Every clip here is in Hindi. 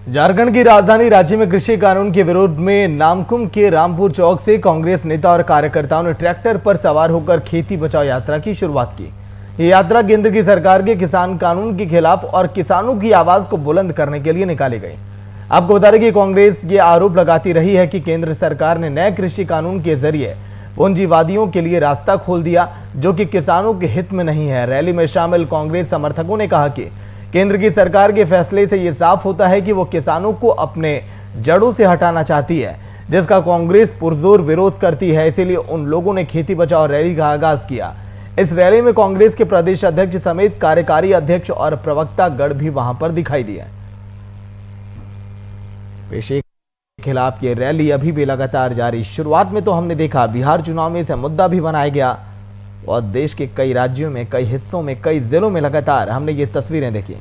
झारखंड की राजधानी रांची में कृषि कानून के विरोध में नामकुम के रामपुर चौक से कांग्रेस नेता और कार्यकर्ताओं ने ट्रैक्टर पर सवार होकर खेती बचाओ यात्रा की शुरुआत की। ये यात्रा केंद्र की सरकार के किसान कानून के खिलाफ और किसानों की आवाज को बुलंद करने के लिए निकाली गई। आपको बता दें कि कांग्रेस ये आरोप लगाती रही है कि केंद्र सरकार ने नए कृषि कानून के जरिए पूंजीवादियों के लिए रास्ता खोल दिया, जो कि किसानों के हित में नहीं है। रैली में शामिल कांग्रेस समर्थकों ने कहा कि केंद्र की सरकार के फैसले से यह साफ होता है कि वो किसानों को अपने जड़ों से हटाना चाहती है, जिसका कांग्रेस पुरजोर विरोध करती है। इसीलिए उन लोगों ने खेती बचाओ रैली का आगाज किया। इस रैली में कांग्रेस के प्रदेश अध्यक्ष समेत कार्यकारी अध्यक्ष और प्रवक्ता गण भी वहां पर दिखाई दिए। पेशे के खिलाफ ये रैली अभी भी लगातार जारी। शुरुआत में तो हमने देखा बिहार चुनाव में इसे मुद्दा भी बनाया गया और देश के कई राज्यों में, कई हिस्सों में, कई जिलों में लगातार हमने ये तस्वीरें देखी।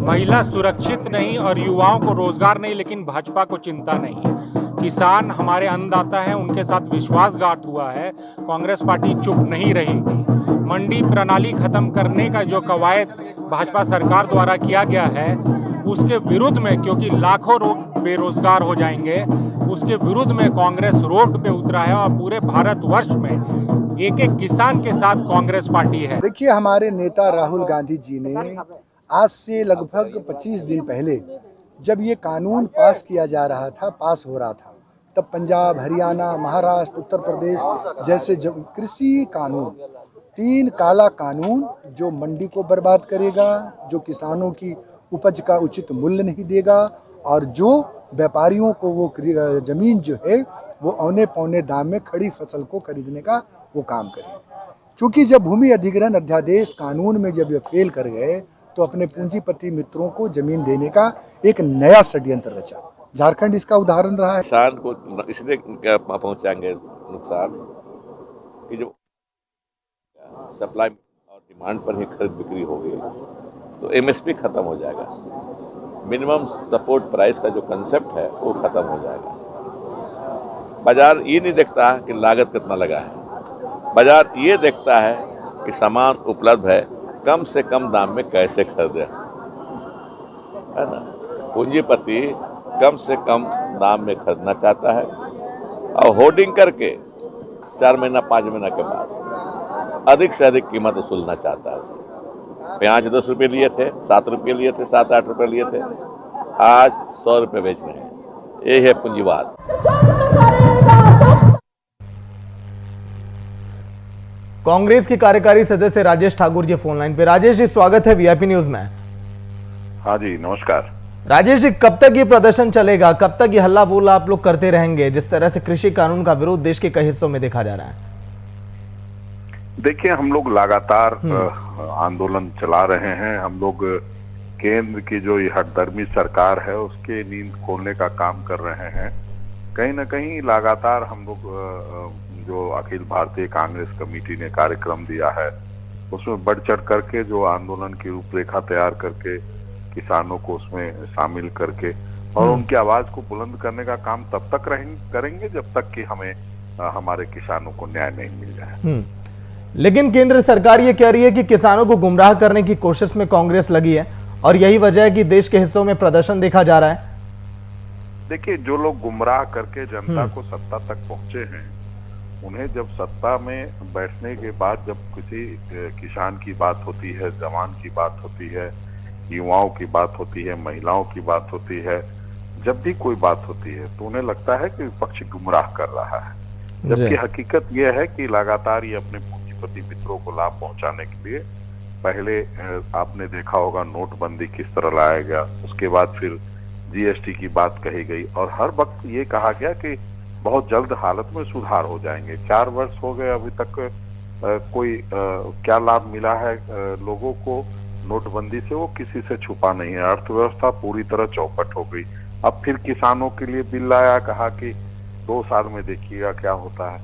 महिला सुरक्षित नहीं और युवाओं को रोजगार नहीं, लेकिन भाजपा को चिंता नहीं। किसान हमारे अन्नदाता हैं, उनके साथ विश्वासघात हुआ है। कांग्रेस पार्टी चुप नहीं रहेगी। मंडी प्रणाली खत्म करने का जो कवायद भाजपा सरकार द्वारा किया गया है, उसके विरुद्ध में, क्योंकि लाखों लोग बेरोजगार हो जाएंगे, उसके विरुद्ध में कांग्रेस रोड पे उतरा है और पूरे भारतवर्ष में एक एक किसान के साथ कांग्रेस पार्टी है। देखिए, हमारे नेता राहुल गांधी जी ने आज से लगभग 25 दिन पहले जब ये कानून पास किया जा रहा था, पास हो रहा था, तब पंजाब, हरियाणा, महाराष्ट्र, उत्तर प्रदेश जैसे कृषि कानून, 3 काला कानून जो मंडी को बर्बाद करेगा, जो किसानों की उपज का उचित मूल्य नहीं देगा और जो व्यापारियों को वो जमीन जो है वो औने पौने दाम में खड़ी फसल को खरीदने का वो काम करे। क्योंकि जब भूमि अधिग्रहण अध्यादेश कानून में जब ये फेल कर गए तो अपने पूंजीपति मित्रों को जमीन देने का एक नया षड्यंत्र रचा। झारखंड इसका उदाहरण रहा है। किसान को इसलिए क्या पहुंचाएंगे नुकसान कि जो सप्लाई और डिमांड पर ही खरीद बिक्री होगी तो एमएसपी खत्म हो जाएगा। मिनिमम सपोर्ट प्राइस का जो कंसेप्ट है वो खत्म हो जाएगा। बाजार ये नहीं देखता कि लागत कितना लगा है, बाजार ये देखता है कि सामान उपलब्ध है, कम से कम दाम में कैसे खरीदे, है ना। पूंजीपति कम से कम दाम में खरीदना चाहता है और होर्डिंग करके 4 महीना 5 महीना के बाद अधिक से अधिक कीमत वसूलना चाहता है। प्याज 10 रुपये लिए थे, 7 रुपये लिए थे, 7-8 रुपये लिए थे, आज 100 रुपये बेच रहे हैं। ये है पूंजीवाद। कांग्रेस के कार्यकारी सदस्य राजेश ठाकुर जी फोन लाइन पे। राजेश जी, स्वागत है वीआईपी न्यूज में। हाँ जी, नमस्कार। राजेश जी, कब तक ये प्रदर्शन चलेगा, कब तक ये हल्ला बोला आप लोग करते रहेंगे, जिस तरह से कृषि कानून का विरोध देश के कई हिस्सों में देखा जा रहा है? देखिए, हम लोग लगातार आंदोलन चला रहे हैं। हम लोग केंद्र की जो ये हठधर्मी सरकार है उसके नींद खोलने का काम कर रहे हैं। कहीं ना कहीं लगातार हम लोग जो अखिल भारतीय कांग्रेस कमेटी ने कार्यक्रम दिया है उसमें बढ़ चढ़ करके जो आंदोलन की रूपरेखा तैयार करके किसानों को उसमें शामिल करके और उनकी आवाज को बुलंद करने का काम तब तक करेंगे जब तक कि हमें हमारे किसानों को न्याय नहीं मिल जाए। लेकिन केंद्र सरकार ये कह रही है कि किसानों को गुमराह करने की कोशिश में कांग्रेस लगी है और यही वजह है कि देश के हिस्सों में प्रदर्शन देखा जा रहा है। देखिए, जो लोग गुमराह करके जनता को सत्ता तक पहुंचे हैं, उन्हें जब सत्ता में बैठने के बाद जब किसी किसान की बात होती है, जवान की बात होती है, युवाओं की बात होती है, महिलाओं की बात होती है, जब भी कोई बात होती है तो उन्हें लगता है कि विपक्ष गुमराह कर रहा है। जबकि हकीकत यह है कि लगातार ये अपने पूंजीपति मित्रों को लाभ पहुंचाने के लिए पहले आपने देखा होगा नोटबंदी किस तरह लाया गया, उसके बाद फिर जीएसटी की बात कही गई और हर वक्त ये कहा गया कि बहुत जल्द हालत में सुधार हो जाएंगे। 4 वर्ष हो गए, अभी तक कोई क्या लाभ मिला है लोगों को नोटबंदी से, वो किसी से छुपा नहीं है। अर्थव्यवस्था पूरी तरह चौपट हो गई। अब फिर किसानों के लिए बिल लाया, कहा कि 2 साल में देखिएगा क्या होता है।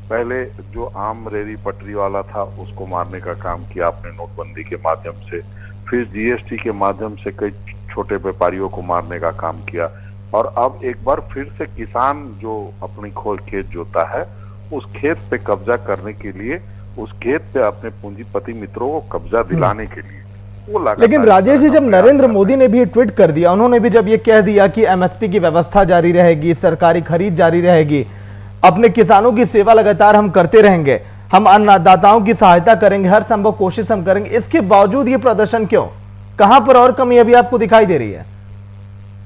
पहले जो आम रेहड़ी पटरी वाला था उसको मारने का काम किया आपने नोटबंदी के माध्यम से, फिर जीएसटी के माध्यम से कई छोटे व्यापारियों को मारने का काम किया और अब एक बार फिर से किसान जो अपनी खोल खेत जोता है उस खेत पे कब्जा करने के लिए, उस खेत पे अपने पूंजीपति मित्रों को कब्जा दिलाने के लिए वो लगातार लेकिन राजेश जी, जब नरेंद्र मोदी ने भी ट्वीट कर दिया, उन्होंने भी जब ये कह दिया कि एमएसपी की व्यवस्था जारी रहेगी, सरकारी खरीद जारी रहेगी, अपने किसानों की सेवा लगातार हम करते रहेंगे, हम अन्नदाताओं की सहायता करेंगे, हर संभव कोशिश हम करेंगे, इसके बावजूद ये प्रदर्शन क्यों? कहां पर और कमी अभी आपको दिखाई दे रही है?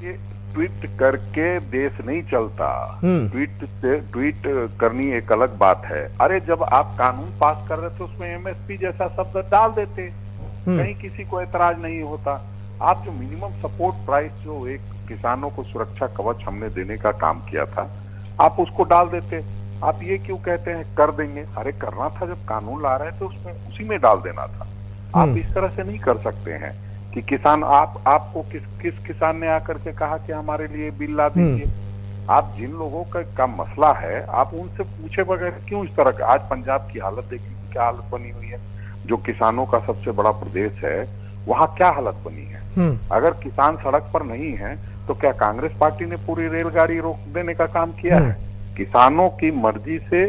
ये ट्वीट करके देश नहीं चलता। ट्वीट करनी एक अलग बात है। अरे जब आप कानून पास कर रहे थे उसमें एमएसपी जैसा शब्द डाल देते, कहीं किसी को एतराज नहीं होता। आप जो मिनिमम सपोर्ट प्राइस, जो एक किसानों को सुरक्षा कवच हमने देने का काम किया था, आप उसको डाल देते। आप ये क्यों कहते हैं कर देंगे? अरे करना था, जब कानून ला रहे थे उसमें उसी में डाल देना था। आप इस तरह से नहीं कर सकते हैं कि किसान आपको किस किसान ने आकर के कहा कि हमारे लिए बिल ला दीजिए। आप जिन लोगों का मसला है, आप उनसे पूछे बगैर क्यों इस तरह का? आज पंजाब की हालत देखिए, क्या हालत बनी हुई है। जो किसानों का सबसे बड़ा प्रदेश है, वहां क्या हालत बनी है। अगर किसान सड़क पर नहीं है तो क्या कांग्रेस पार्टी ने पूरी रेलगाड़ी रोक देने का काम किया है? किसानों की मर्जी से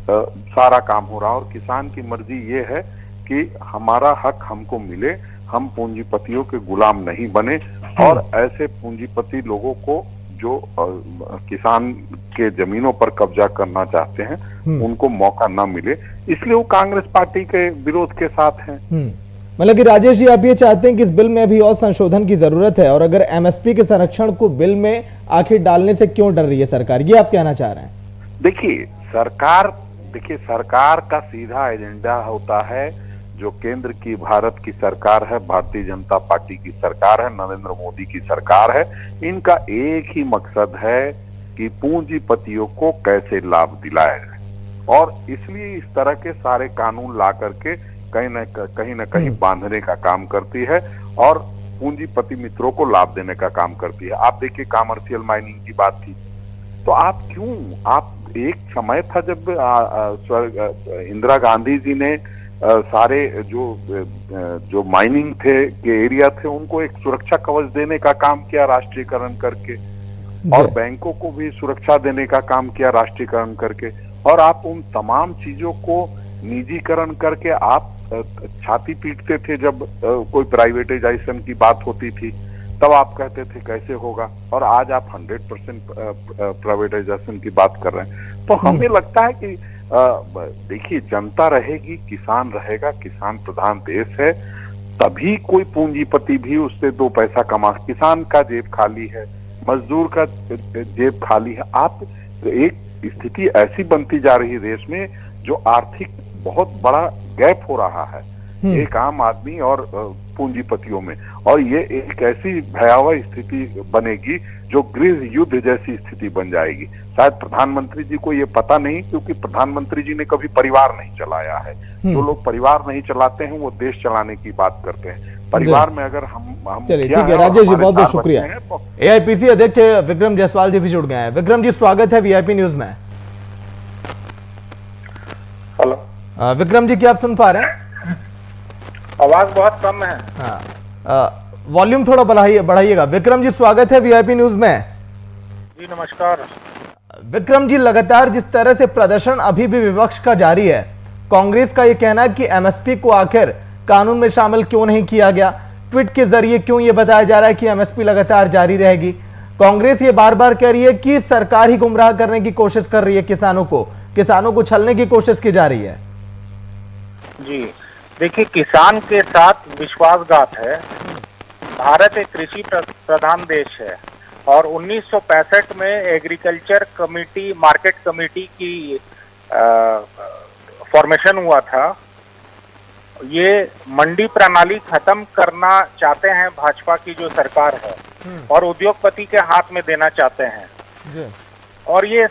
सारा काम हो रहा, और किसान की मर्जी ये है कि हमारा हक हमको मिले, हम पूंजीपतियों के गुलाम नहीं बने, और ऐसे पूंजीपति लोगों को जो किसान के जमीनों पर कब्जा करना चाहते हैं उनको मौका ना मिले, इसलिए वो कांग्रेस पार्टी के विरोध के साथ हैं। मतलब कि राजेश जी, आप ये चाहते हैं कि इस बिल में अभी और संशोधन की जरूरत है, और अगर एमएसपी के संरक्षण को बिल में आखिर डालने से क्यों डर रही है सरकार, ये आप कहना चाह रहे हैं? देखिए सरकार का सीधा एजेंडा होता है, जो केंद्र की भारत की सरकार है, भारतीय जनता पार्टी की सरकार है, नरेंद्र मोदी की सरकार है, इनका एक ही मकसद है कि पूंजीपतियों को कैसे लाभ दिलाया जाए, और इसलिए इस तरह के सारे कानून ला करके कहीं न कहीं बांधने का काम करती है और पूंजीपति मित्रों को लाभ देने का काम करती है। आप देखिए, कमर्शियल माइनिंग की बात थी, तो आप एक समय था जब इंदिरा गांधी जी ने सारे जो माइनिंग के एरिया थे उनको एक सुरक्षा कवच देने का काम किया राष्ट्रीयकरण करके, और बैंकों को भी सुरक्षा देने का काम किया राष्ट्रीयकरण करके, और आप उन तमाम चीजों को निजीकरण करके आप छाती पीटते थे जब कोई प्राइवेटाइजेशन की बात होती थी, तब आप कहते थे कैसे होगा, और आज आप 100% प्राइवेटाइजेशन की बात कर रहे हैं। तो हमें लगता है कि देखिए, जनता रहेगी, किसान रहेगा, किसान प्रधान देश है, तभी कोई पूंजीपति भी उससे दो पैसा कमा। किसान का जेब खाली है, मजदूर का जेब खाली है। आप एक स्थिति ऐसी बनती जा रही है देश में जो आर्थिक बहुत बड़ा गैप हो रहा है एक आम आदमी और पूंजीपतियों में, और ये एक ऐसी भयावह स्थिति बनेगी जो गृह युद्ध जैसी स्थिति बन जाएगी। शायद प्रधानमंत्री जी को ये पता नहीं, क्योंकि प्रधानमंत्री जी ने कभी परिवार नहीं चलाया है। जो लोग परिवार नहीं चलाते हैं वो देश चलाने की बात करते हैं। परिवार में अगर हम चलिए, ठीक है राजेश जी, बहुत बहुत शुक्रिया। एआईपीसी अध्यक्ष विक्रम जायसवाल जी भी जुड़ गए हैं। विक्रम जी, स्वागत है वीआईपी न्यूज में। हेलो विक्रम जी, क्या आप सुन पा रहे हैं? आवाज बहुत कम है। हाँ, वॉल्यूम थोड़ा बढ़ाइएगा। विक्रम जी, स्वागत है वीआईपी न्यूज में। जी नमस्कार। विक्रम जी, लगातार जिस तरह से प्रदर्शन अभी भी विपक्ष का जारी है, कांग्रेस का यह कहना है कि एमएसपी को आखिर कानून में शामिल क्यों नहीं किया गया, ट्वीट के जरिए क्यों यह बताया जा रहा है कि एमएसपी लगातार जारी रहेगी। कांग्रेस ये बार बार कह रही है कि सरकार ही गुमराह करने की कोशिश कर रही है, किसानों को छलने की कोशिश की जा रही है। जी देखिए, किसान के साथ विश्वासघात है। भारत एक कृषि प्रधान देश है, और 1965 में एग्रीकल्चर कमेटी, मार्केट कमेटी की फॉर्मेशन हुआ था। ये मंडी प्रणाली खत्म करना चाहते हैं भाजपा की जो सरकार है, और उद्योगपति के हाथ में देना चाहते हैं, और ये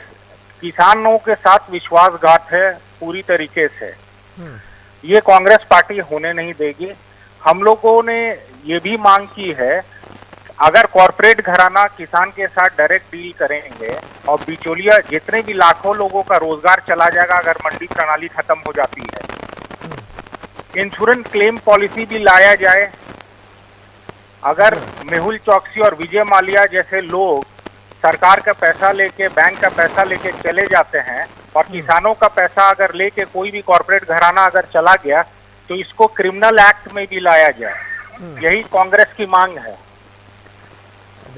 किसानों के साथ विश्वासघात है पूरी तरीके से। ये कांग्रेस पार्टी होने नहीं देगी। हम लोगों ने ये भी मांग की है, अगर कॉरपोरेट घराना किसान के साथ डायरेक्ट डील करेंगे और बिचौलिया, जितने भी लाखों लोगों का रोजगार चला जाएगा अगर मंडी प्रणाली खत्म हो जाती है। इंश्योरेंस क्लेम पॉलिसी भी लाया जाए। अगर मेहुल चौकसी और विजय माल्या जैसे लोग सरकार का पैसा लेके, बैंक का पैसा लेके चले जाते हैं, और किसानों का पैसा अगर लेके कोई भी कॉर्पोरेट घराना अगर चला गया, तो इसको क्रिमिनल एक्ट में भी लाया जाए। यही कांग्रेस की मांग है।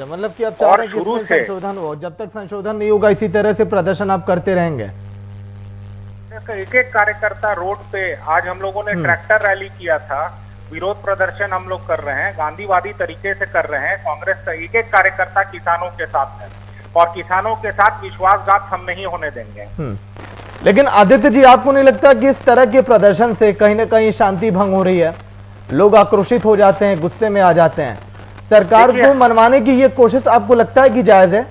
मतलब कि आप चाह रहे हैं कि शुरू इसमें से संशोधन हो, जब तक संशोधन नहीं होगा इसी तरह से प्रदर्शन आप करते रहेंगे। एक एक कार्यकर्ता रोड पे, आज हम लोगों ने ट्रैक्टर रैली किया था, विरोध प्रदर्शन हम लोग कर रहे हैं, गांधीवादी तरीके से कर रहे हैं। कांग्रेस का एक एक कार्यकर्ता किसानों के साथ है और किसानों के साथ विश्वासघात हम नहीं होने देंगे। लेकिन आदित्य जी, आपको नहीं लगता कि इस तरह के प्रदर्शन से कहीं ना कहीं शांति भंग हो रही है, लोग आक्रोशित हो जाते हैं, गुस्से में आ जाते हैं? सरकार को मनवाने की ये कोशिश आपको लगता है कि जायज है?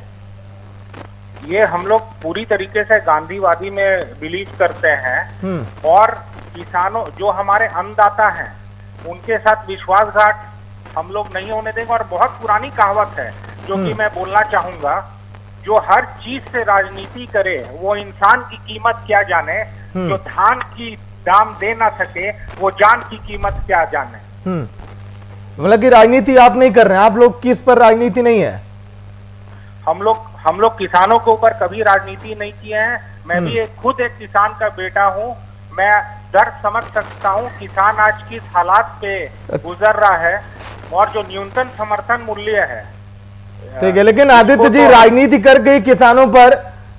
ये हम लोग पूरी तरीके से गांधीवादी में बिलीव करते हैं और किसानों, जो हमारे अन्नदाता हैं, उनके साथ विश्वासघात हम लोग नहीं होने देंगे। और बहुत पुरानी कहावत है जो कि मैं बोलना चाहूंगा, जो हर चीज से राजनीति करे वो इंसान की कीमत क्या जाने, जो धान की दाम दे ना सके वो जान की कीमत क्या जाने। मतलब कि राजनीति आप नहीं कर रहे हैं, आप लोग की इस पर राजनीति नहीं है? हम लोग किसानों के ऊपर कभी राजनीति नहीं किए हैं। मैं भी खुद एक किसान का बेटा हूं, मैं दर्द समझ सकता हूं। किसान आज किस हालात पे गुजर रहा है और जो न्यूनतम समर्थन मूल्य है। ठीक है, लेकिन आदित्य जी, राजनीति करके किसानों पर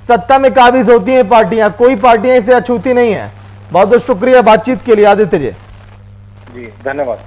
सत्ता में काबिज होती हैं पार्टियां, कोई पार्टियां इसे अछूती नहीं है। बहुत बहुत शुक्रिया बातचीत के लिए आदित्य जी। जी धन्यवाद।